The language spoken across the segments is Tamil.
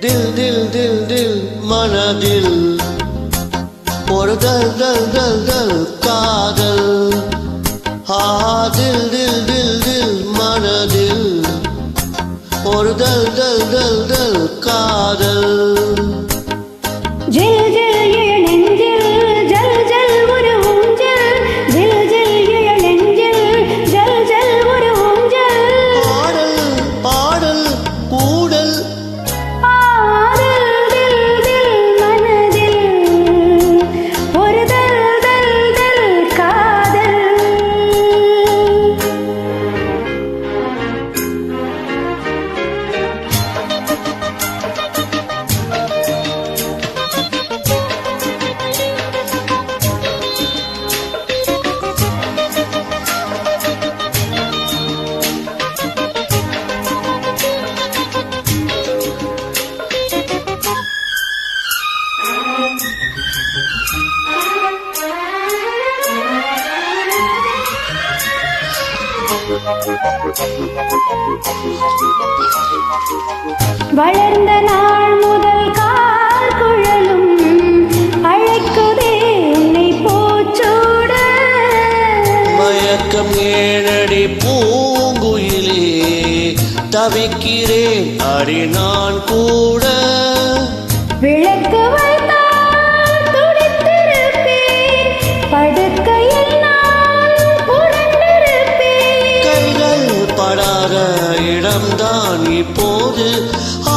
தில் தில் தில் தில் மனதில் ஒரு தல் தல் தல் தல் காதல். தில் தில் தில் தில் மனதில் ஒரு தல் தல் தல் தல் காதல். ஜில் ஜில் இளநெஞ்சில் ஜல் ஜல் ஒரு ஊஞ்சல். ஜில் ஜில் இளநெஞ்சில் ஜல் ஜல் ஒரு ஊஞ்சல். பாடல் பாடல் கூடல் ஆதல் தில் தில் மனதில் ஒரு தல் தல் தல் காதல். வளர்ந்த நாள் முதல் கார்குழலும் அழைக்குதே உன்னை போச்சூட. மயக்கம் ஏழடி பூங்குயிலே தவிக்கிறேன் அடி நான் கூட. விளக்கு வைத்தால் துடித்திருப்பேன், படுக்கையில் நான் புரண்டிருப்பேன். கைகள் படாத இடம்தான் இப்போது,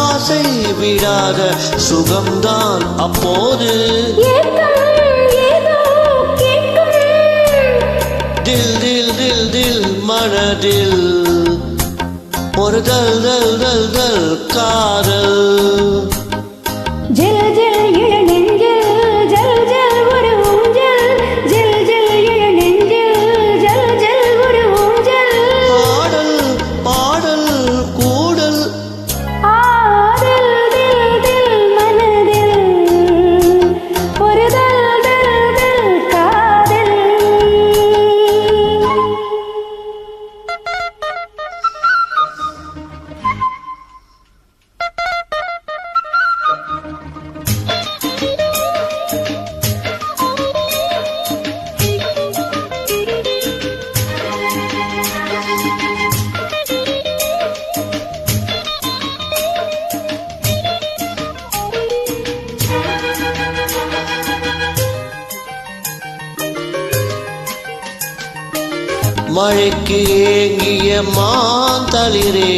ஆசை விடாத சுகம்தான் அப்போது. ஏக்கம் ஏதோ கேட்கும். தில் தில் தில் தில் மனதில் ஒரு தல் தல் தல் தல் காதல். ஜில் ஜில் இளநெஞ்சில் ஜல் ஜல் ஒரு ஊஞ்சல். ஜில் ஜில் இளநெஞ்சில் ஜல் ஜல் ஒரு ஊஞ்சல். பாடல் பாடல் கூடல் ஆதல் தில் தில் மனதில் ஒரு தல் தல் தல் காதல். மழைக்கு ஏங்கிய மாந்தளிரே,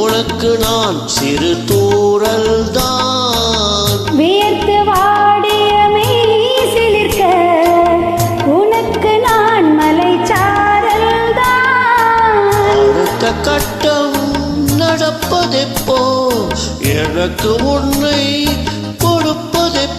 உனக்கு நான் சிறு தூறல் தான். வியர்த்து வாடிய மெய் சிலிர்க்க, உனக்கு நான் மலைச்சாரல் தான். அடுத்த கட்டம் நடப்பதெப்போ, எனக்கு உன்னை கொடுப்பதெப்போ.